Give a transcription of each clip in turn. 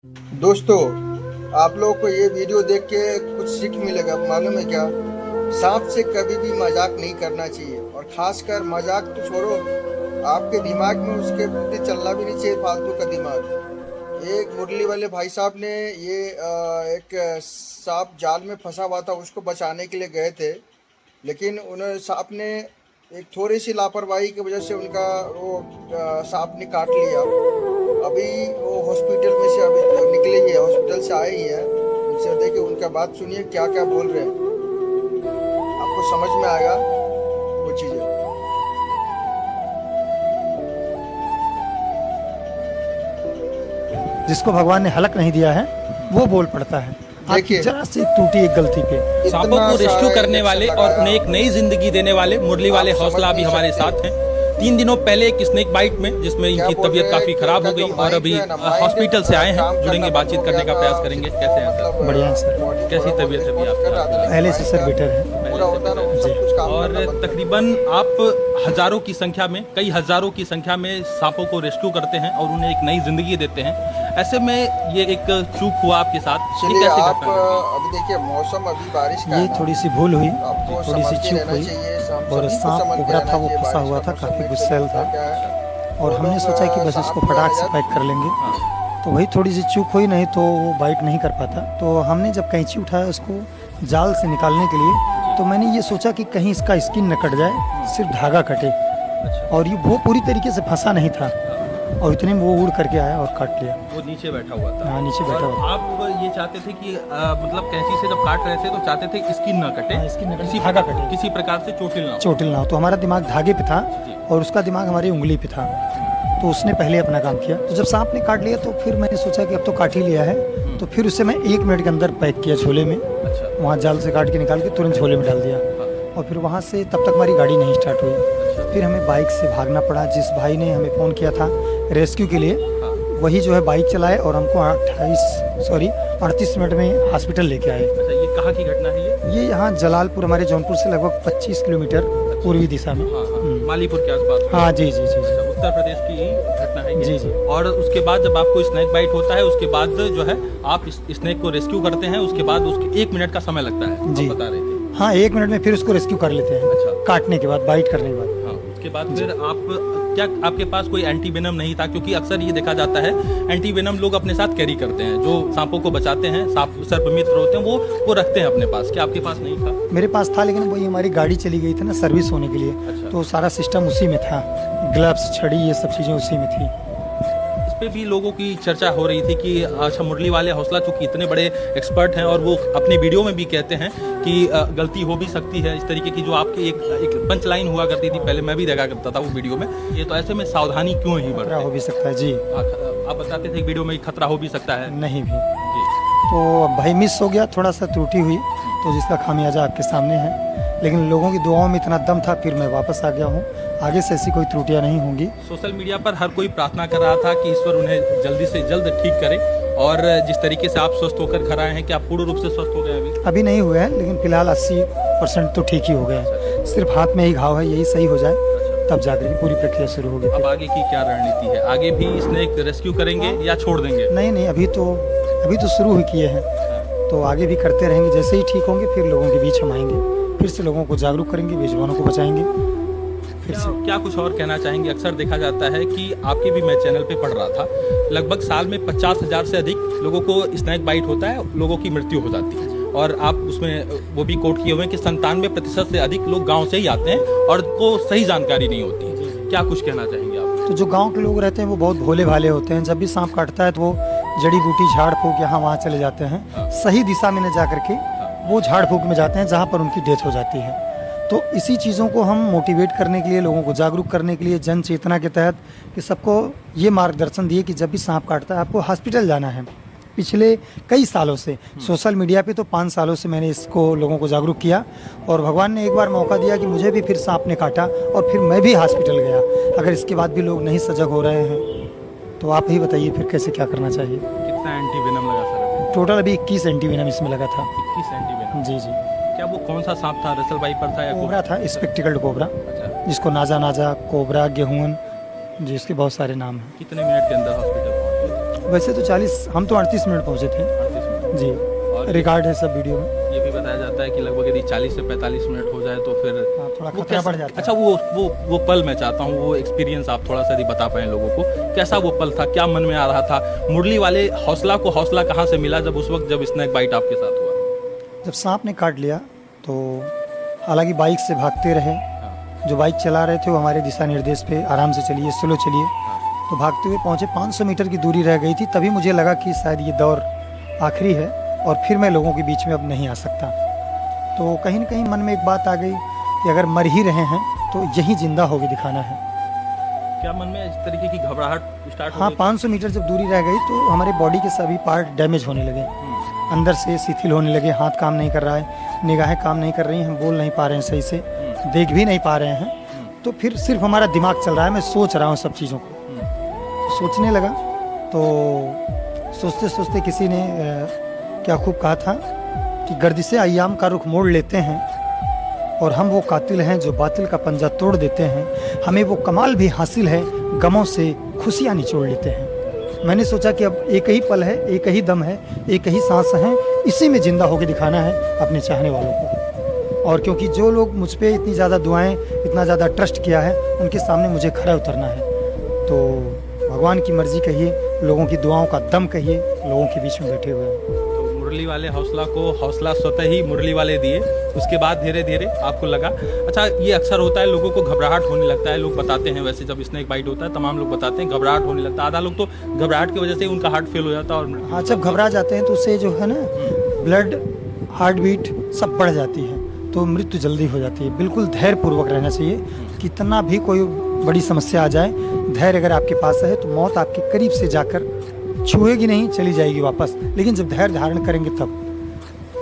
दोस्तों, आप लोगों को ये वीडियो देख के कुछ सीख मिलेगा। मालूम है क्या? सांप से कभी भी मजाक नहीं करना चाहिए, और खासकर मजाक तो छोड़ो, आपके दिमाग में उसके प्रति चलना भी नहीं चाहिए फालतू का दिमाग। एक मुरली वाले भाई साहब ने एक सांप जाल में फंसा हुआ था, उसको बचाने के लिए गए थे, लेकिन उन्हें सांप ने एक थोड़ी सी लापरवाही की वजह से उनका वो सांप ने काट लिया। अभी वो हॉस्पिटल में से अभी निकले ही है, हॉस्पिटल से आए ही है। उनसे देखिए, उनका बात सुनिए, क्या क्या बोल रहे हैं, आपको समझ में आएगा वो चीज़ें। जिसको भगवान ने हलक नहीं दिया है वो बोल पड़ता है। आपकी देखिए, जरा से टूटी एक गलती पे सांपों को रेस्क्यू करने वाले और उन्हें एक नई जिंदगी देने वाले मुरली वाले हौसला अभी हमारे साथ हैं। 3 दिनों पहले एक स्नेक बाइट में जिसमें इनकी तबीयत काफी खराब हो गई और अभी हॉस्पिटल से आए हैं। जुड़ेंगे, बातचीत करने का प्रयास करेंगे। कैसे हैं सर? बढ़िया है सर। कैसी तबीयत है अभी आपकी? पहले से सर बेटर है। और तकरीबन आप हजारों की संख्या में, कई हजारों की संख्या में सांपों को रेस्क्यू करते हैं और उन्हें एक नई जिंदगी देते हैं। ऐसे में ये एक चूक हुआ आपके साथ, ये चलिए, कैसे आप घटना घटी? अभी देखिए, मौसम अभी बारिश का ये है ना, थोड़ी सी भूल हुई, आपको थोड़ी सी समझ के चूक रहना हुई चाहिए। और सांप कोबरा था वो फंसा हुआ था, काफी गुस्सैल था और हमने सोचा कि बस इसको फटाक से पैक कर लेंगे, तो वही थोड़ी सी चूक हुई, नहीं तो वो बाइट नहीं कर पाता। तो हमने जब कैंची उठाया उसको जाल से निकालने के लिए, तो मैंने ये सोचा कि कहीं इसका स्किन न कट जाए, सिर्फ धागा कटे, और ये वो पूरी तरीके से फंसा नहीं था और इतने में वो उड़ करके आया और काट लिया। वो नीचे बैठा हुआ था। हाँ, नीचे बैठा और हुआ। आप ये चाहते थे कि मतलब कैंची से जब काट रहे थे तो चाहते थे स्किन ना कटे, हाँ, स्किन न कटे, धागा कटे, किसी प्रकार से चोटिल ना हो। चोटिल ना हो। तो हमारा दिमाग धागे पे था और उसका दिमाग हमारी उंगली पे था, तो उसने पहले अपना काम किया। तो जब सांप ने काट लिया तो फिर मैंने सोचा कि अब तो काट ही लिया है, तो फिर उसे मैं 1 मिनट के अंदर पैक किया झोले में। अच्छा। वहाँ जाल से काट के निकाल के तुरंत झोले में डाल दिया और फिर वहाँ से तब तक हमारी गाड़ी नहीं स्टार्ट हुई। फिर हमें बाइक से भागना पड़ा। जिस भाई ने हमें फ़ोन किया था रेस्क्यू के लिए, वही जो है बाइक चलाए और हमको 38 मिनट में हॉस्पिटल लेके आए। अच्छा, ये कहाँ की घटना है ये? ये यहाँ जलालपुर, हमारे जौनपुर से लगभग 25 किलोमीटर पूर्वी दिशा में। मालीपुर के आसपास। हाँ जी जी जी। अच्छा, उत्तर प्रदेश की ही घटना है ये। जी जी। और उसके बाद जब आपको स्नेक बाइट होता है, उसके बाद जो है आप इस स्नेक को रेस्क्यू करते हैं, उसके बाद उसके 1 मिनट का समय लगता है, जी। आप बता रहे थे। हाँ, 1 मिनट में फिर उसको रेस्क्यू कर लेते हैं। अच्छा। काटने के बाद, बाइट करने के बाद। हाँ, उसके बाद फिर आप क्या, आपके पास कोई एंटी वेनम नहीं था? क्योंकि अक्सर ये देखा जाता है एंटी वेनम लोग अपने साथ कैरी करते हैं, जो सांपों को बचाते हैं, सांप सर्प मित्र होते हैं, वो रखते हैं अपने पास। क्या आपके पास नहीं था? मेरे पास था, लेकिन वही हमारी गाड़ी चली गई थी ना सर्विस होने के लिए। अच्छा। तो सारा सिस्टम उसी में था, ग्लव्स, छड़ी, ये सब चीज़ें उसी में थी। इस पे भी लोगों की चर्चा हो रही थी कि अच्छा, मुरली वाले हौसला चूंकि इतने बड़े एक्सपर्ट हैं और वो अपनी वीडियो में भी कहते हैं कि गलती हो भी सकती है। इस तरीके की जो आपकी एक पंच लाइन हुआ करती थी पहले, मैं भी देखा करता था वो वीडियो में। ये तो ऐसे में सावधानी क्यों ही खतरा बरतें? हो भी सकता है जी। आप बताते थे वीडियो में खतरा हो भी सकता है। नहीं भी जी। तो भाई मिस हो गया, थोड़ा सा त्रुटि हुई, तो जिसका खामियाजा आपके सामने है। लेकिन लोगों की दुआओं में इतना दम था, फिर मैं वापस आ गया हूँ। आगे से ऐसी कोई त्रुटियां नहीं होंगी। सोशल मीडिया पर हर कोई प्रार्थना कर रहा था कि ईश्वर उन्हें जल्दी से जल्द ठीक करे, और जिस तरीके से आप स्वस्थ होकर घर आए हैं, कि आप पूर्ण रूप से स्वस्थ हो गए अभी? अभी नहीं हुए हैं, लेकिन फिलहाल 80% तो ठीक ही हो गए हैं। सिर्फ हाथ में ही घाव है, यही सही हो जाए तब जाकर के पूरी प्रक्रिया शुरू होगी। अब आगे की क्या रणनीति है? आगे भी स्नेक रेस्क्यू करेंगे या छोड़ देंगे? नहीं, अभी तो शुरू ही किए हैं, तो आगे भी करते रहेंगे। जैसे ही ठीक होंगे फिर लोगों के बीच हम आएंगे, फिर से लोगों को जागरूक करेंगे, बेजुबानों को बचाएंगे फिर से। क्या कुछ और कहना चाहेंगे? अक्सर देखा जाता है कि आपके भी मैं चैनल पे पढ़ रहा था, लगभग साल में 50,000 से अधिक लोगों को स्नेक बाइट होता है, लोगों की मृत्यु हो जाती है। और आप उसमें वो भी कोट किए हुए हैं कि 97% से अधिक लोग गाँव से ही आते हैं और को सही जानकारी नहीं होती है। क्या कुछ कहना चाहेंगे आप? तो जो गांव के लोग रहते हैं वो बहुत भोले भाले होते हैं। जब भी सांप काटता है तो वो जड़ी बूटी, झाड़ फूक यहाँ वहाँ चले जाते हैं। सही दिशा में न जा करके वो झाड़ फूक में जाते हैं जहाँ पर उनकी डेथ हो जाती है। तो इसी चीज़ों को हम मोटिवेट करने के लिए, लोगों को जागरूक करने के लिए, जन चेतना के तहत कि सबको ये मार्गदर्शन दिए कि जब भी सांप काटता है आपको हॉस्पिटल जाना है। पिछले कई सालों से सोशल मीडिया पे तो 5 सालों से मैंने इसको लोगों को जागरूक किया, और भगवान ने एक बार मौका दिया कि मुझे भी फिर सांप ने काटा और फिर मैं भी हॉस्पिटल गया। अगर इसके बाद भी लोग नहीं सजग हो रहे हैं तो आप ही बताइए फिर कैसे क्या करना चाहिए। कितना एंटी वेनम लगा सर? टोटल अभी 21 एंटी वेनम इसमें लगा था। 21 एंटी वेनम? जी जी। क्या वो कौन सा सांप था? रसल वाइपर था या कोबरा था, स्पेक्टिकल्ड कोबरा, अच्छा। जिसको नाजा कोबरा, गेहून, जी, इसके बहुत सारे नाम हैं। कितने मिनट के अंदर हॉस्पिटल पहुंचे? वैसे तो 40, हम तो 38 मिनट पहुँचे थे 38 मिनट। जी, और रिकॉर्ड है सब वीडियो में। ये भी बताया जाता है कि लगभग यदि 40 से 45 मिनट हो जाए तो फिर हाँ, थोड़ा वो खतरा कैसा- बढ़ जाता है। अच्छा, वो पल मैं चाहता हूँ, वो एक्सपीरियंस आप थोड़ा सा यदि बता पाएं लोगों को, कैसा वो पल था, क्या मन में आ रहा था? मुरली वाले हौसला को हौसला कहाँ से मिला जब उस वक्त जब स्नैक बाइट आपके साथ हुआ? जब सांप ने काट लिया तो हालांकि बाइक से भागते रहे, हाँ, जो बाइक चला रहे थे वो हमारे दिशा निर्देश पे आराम से चलिए, स्लो चलिए, हाँ, तो भागते हुए पहुँचे। 500 मीटर की दूरी रह गई थी, तभी मुझे लगा कि शायद ये दौर आखिरी है और फिर मैं लोगों के बीच में अब नहीं आ सकता। तो कहीं न कहीं मन में एक बात आ गई कि अगर मर ही रहे हैं तो यही जिंदा होके दिखाना है। क्या मन में इस तरीके की घबराहट स्टार्ट हो हाँ, गई? 500 मीटर जब दूरी रह गई तो हमारे बॉडी के सभी पार्ट डैमेज होने लगे, अंदर से शिथिल होने लगे, हाथ काम नहीं कर रहा है, निगाहें काम नहीं कर रही हैं, हम बोल नहीं पा रहे हैं सही से, देख भी नहीं पा रहे हैं। तो फिर सिर्फ हमारा दिमाग चल रहा है, मैं सोच रहा हूँ सब चीज़ों को। तो सोचने लगा तो सोचते सोचते किसी ने क्या खूब कहा था कि गर्दिशे अय्याम का रुख मोड़ लेते हैं और हम वो कातिल हैं जो बातिल का पंजा तोड़ देते हैं, हमें वो कमाल भी हासिल है, गमों से खुशियाँ निचोड़ लेते हैं। मैंने सोचा कि अब एक ही पल है, एक ही दम है, एक ही सांस है, इसी में ज़िंदा होकर दिखाना है अपने चाहने वालों को। और क्योंकि जो लोग मुझ पे इतनी ज़्यादा दुआएं, इतना ज़्यादा ट्रस्ट किया है, उनके सामने मुझे खड़ा उतरना है। तो भगवान की मर्ज़ी कहिए, लोगों की दुआओं का दम कहिए, लोगों के बीच में बैठे हुए हैं। तो मुरली वाले हौसला को हौसला स्वतः ही मुरली वाले दिए, उसके बाद धीरे धीरे आपको लगा। अच्छा, ये अक्सर होता है, लोगों को घबराहट होने लगता है, लोग बताते हैं, वैसे जब स्नेक बाइट होता है तमाम लोग बताते हैं घबराहट होने लगता है, आधा लोग तो घबराहट की वजह से उनका हार्ट फेल हो जाता है और हाँ, जब घबरा जाते हैं तो उससे जो है ना ब्लड, हार्ट बीट सब बढ़ जाती है, तो मृत्यु जल्दी हो जाती है। बिल्कुल धैर्यपूर्वक रहना चाहिए, कितना भी कोई बड़ी समस्या आ जाए, धैर्य अगर आपके पास है तो मौत आपके करीब से जाकर छुएगी नहीं, चली जाएगी वापस। लेकिन जब धैर्य धारण करेंगे तब,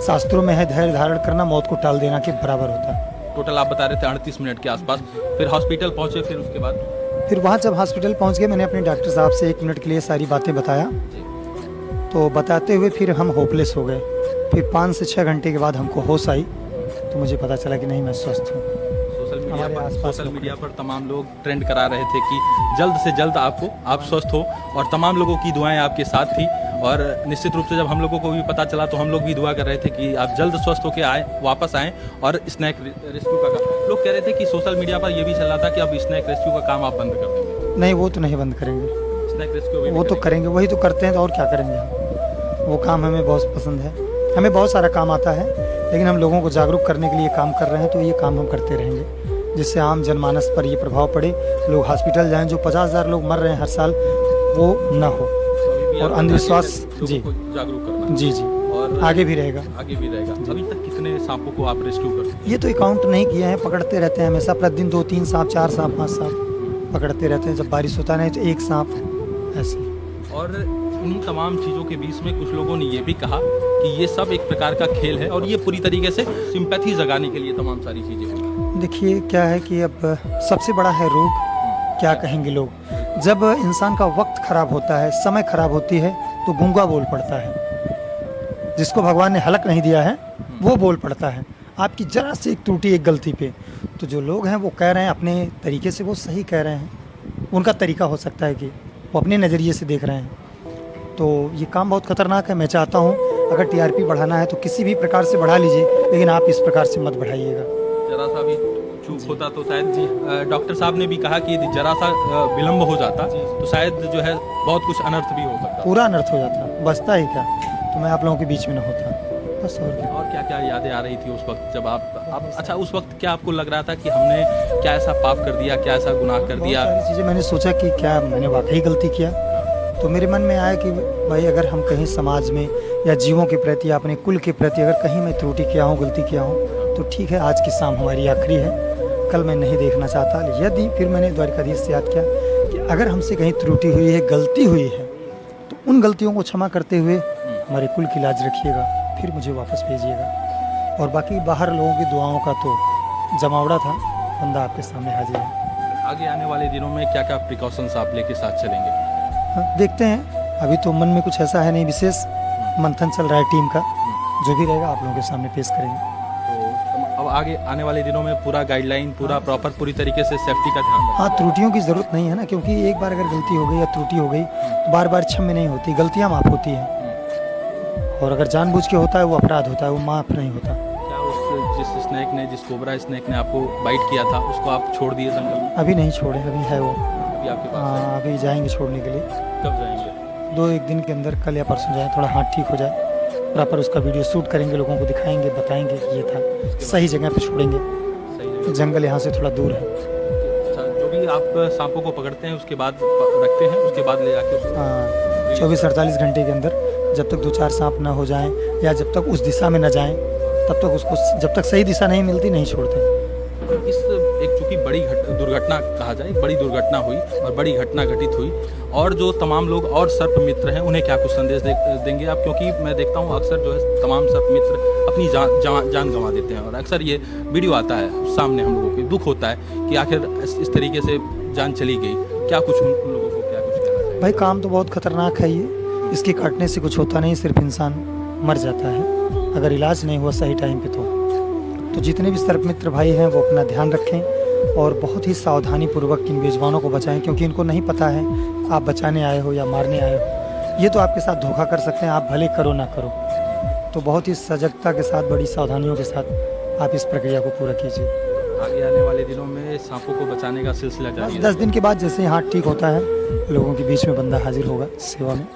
शास्त्रों में है धैर्य धारण करना मौत को टाल देना के बराबर होता है। टोटल आप बता रहे थे 38 मिनट के आसपास, फिर हॉस्पिटल पहुंचे, फिर उसके बाद फिर वहाँ जब हॉस्पिटल पहुँच गए, मैंने अपने डॉक्टर साहब से 1 मिनट के लिए सारी बातें बताया, तो बताते हुए फिर हम होपलेस हो गए। फिर 5 से 6 घंटे के बाद हमको होश आई, तो मुझे पता चला कि नहीं, मैं स्वस्थ हूँ। सोशल मीडिया पर तमाम लोग ट्रेंड करा रहे थे कि जल्द से जल्द आप स्वस्थ हो, और तमाम लोगों की दुआएं आपके साथ थी। और निश्चित रूप से जब हम लोगों को भी पता चला तो हम लोग भी दुआ कर रहे थे कि आप जल्द स्वस्थ होकर आए, वापस आएँ और स्नैक रेस्क्यू का काम। लोग कह रहे थे कि सोशल मीडिया पर यह भी चल रहा था कि अब स्नैक रेस्क्यू का काम आप बंद कर देंगे। नहीं, वो तो नहीं बंद करेंगे, स्नैक रेस्क्यू वो तो करेंगे, वही तो करते हैं, तो और क्या करेंगे हम। वो काम हमें बहुत पसंद है, हमें बहुत सारा काम आता है, लेकिन हम लोगों को जागरूक करने के लिए काम कर रहे हैं, तो ये काम हम करते रहेंगे, जिससे आम जनमानस पर ये प्रभाव पड़े, लोग हॉस्पिटल जाएं, जो 50,000 लोग मर रहे हैं हर साल, वो ना हो। और अंधविश्वास जी जागरूक करना जी और आगे भी रहेगा। अभी तक कितने सांपों को आप रेस्क्यू करते हैं? ये तो अकाउंट नहीं किया है, पकड़ते रहते हैं हमेशा, प्रतिदिन 2-3 सांप, 4 सांप, 5 सांप पकड़ते रहते हैं। जब बारिश होता नहीं तो 1 सांप, ऐसे। और इन तमाम चीज़ों के बीच में कुछ लोगों ने ये भी कहा कि ये सब एक प्रकार का खेल है और ये पूरी तरीके से सिंपैथी जगाने के लिए तमाम सारी चीज़ें हैं। देखिए क्या है कि अब सबसे बड़ा है रोग, क्या कहेंगे लोग। जब इंसान का वक्त खराब होता है, समय खराब होती है, तो गूंगा बोल पड़ता है। जिसको भगवान ने हलक नहीं दिया है वो बोल पड़ता है आपकी जरा से एक त्रुटि, एक गलती पे। तो जो लोग हैं वो कह रहे हैं अपने तरीके से, वो सही कह रहे हैं, उनका तरीका हो सकता है कि वो अपने नज़रिए से देख रहे हैं। तो ये काम बहुत खतरनाक है। मैं चाहता हूँ अगर टीआरपी बढ़ाना है तो किसी भी प्रकार से बढ़ा लीजिए, लेकिन आप इस प्रकार से मत बढ़ाइएगा। जरा सा भी चूक होता तो शायद डॉक्टर साहब ने भी कहा कि यदि जरा सा विलम्ब हो जाता तो शायद जो है बहुत कुछ अनर्थ भी हो सकता, पूरा अनर्थ हो जाता, बचता ही क्या, तो मैं आप लोगों के बीच में न होता, बस। और क्या क्या यादें आ रही थी उस वक्त जब आप अच्छा, उस वक्त क्या आपको लग रहा था कि हमने क्या ऐसा पाप कर दिया, क्या ऐसा गुनाह कर दिया? बहुत सारी चीज़ें मैंने सोचा कि क्या मैंने वाकई गलती किया। तो मेरे मन में आया कि भाई अगर हम कहीं समाज में या जीवों के प्रति या अपने कुल के प्रति अगर कहीं मैं त्रुटि किया हूँ, गलती किया हूँ, तो ठीक है, आज की शाम हमारी आखिरी है, कल मैं नहीं देखना चाहता। यदि फिर मैंने द्वारिकाधीश से याद किया कि अगर हमसे कहीं त्रुटि हुई है, गलती हुई है, तो उन गलतियों को क्षमा करते हुए हमारे कुल की लाज रखिएगा, फिर मुझे वापस भेजिएगा। और बाकी बाहर लोगों की दुआओं का तो जमावड़ा था, बंदा आपके सामने हाजिर है। आगे आने वाले दिनों में क्या क्या प्रिकॉशंस आप लेके साथ चलेंगे? देखते हैं, अभी तो मन में कुछ ऐसा है नहीं विशेष, मंथन चल रहा है टीम का, जो भी रहेगा आप लोगों के सामने पेश करेंगे। तो अब आगे आने वाले दिनों में पूरा गाइडलाइन पूरा प्रॉपर पूरी तरीके से सेफ्टी का ध्यान रखें। हाँ, त्रुटियों की ज़रूरत नहीं है ना, क्योंकि एक बार अगर गलती हो गई या त्रुटि हो गई तो बार बार क्षम्य नहीं होती, गलतियाँ माफ़ होती हैं। और अगर जानबूझ के होता है वो अपराध होता है, वो माफ़ नहीं होता। क्या उस जिस स्नैक ने जिस कोबरा स्नैक ने आपको बाइट किया था उसको आप छोड़ दिए जंगल में? अभी नहीं छोड़े, अभी है वो। अभी आपके पास है? हाँ, अभी जाएंगे छोड़ने के लिए। कब जाएंगे? 2-1 दिन के अंदर, कल या परसों जाए, थोड़ा हाथ ठीक हो जाए, प्रॉपर उसका वीडियो शूट करेंगे, लोगों को दिखाएंगे, बताएंगे कि ये था, सही जगह पे छोड़ेंगे। सही जगह। जंगल यहाँ से थोड़ा दूर है। अच्छा, जो भी आप सांपों को पकड़ते हैं उसके बाद रखते हैं, उसके बाद ले जाके उसको हाँ, 24-48 घंटे के अंदर जब तक 2-4 सांप ना हो जाएं या जब तक उस दिशा में ना जाएं, तब तक उसको, जब तक सही दिशा नहीं मिलती, नहीं छोड़ते। इस एक चूँकि बड़ी दुर्घटना कहा जाए, बड़ी दुर्घटना हुई और बड़ी घटना घटित हुई, और जो तमाम लोग और सर्प मित्र हैं उन्हें क्या कुछ संदेश देंगे आप? क्योंकि मैं देखता हूँ अक्सर जो है तमाम सर्प मित्र अपनी जान गंवा देते हैं, और अक्सर ये वीडियो आता है सामने, हम लोगों को दुख होता है कि आखिर इस तरीके से जान चली गई। क्या कुछ उन लोगों को क्या कुछ कहना चाहिए? भाई, काम तो बहुत खतरनाक है ये, इसके काटने से कुछ होता नहीं, सिर्फ इंसान मर जाता है अगर इलाज नहीं हुआ सही टाइम पे। तो जितने भी सर्प मित्र भाई हैं वो अपना ध्यान रखें और बहुत ही सावधानी पूर्वक इन बेजुबानों को बचाएं, क्योंकि इनको नहीं पता है आप बचाने आए हो या मारने आए हो। ये तो आपके साथ धोखा कर सकते हैं, आप भले करो ना करो। तो बहुत ही सजगता के साथ, बड़ी सावधानियों के साथ आप इस प्रक्रिया को पूरा कीजिए। आगे आने वाले दिनों में सांपों को बचाने का सिलसिला जारी है। 10 दिन के बाद जैसे ही हाथ ठीक होता है, लोगों के बीच में बंदा हाजिर होगा सेवा में।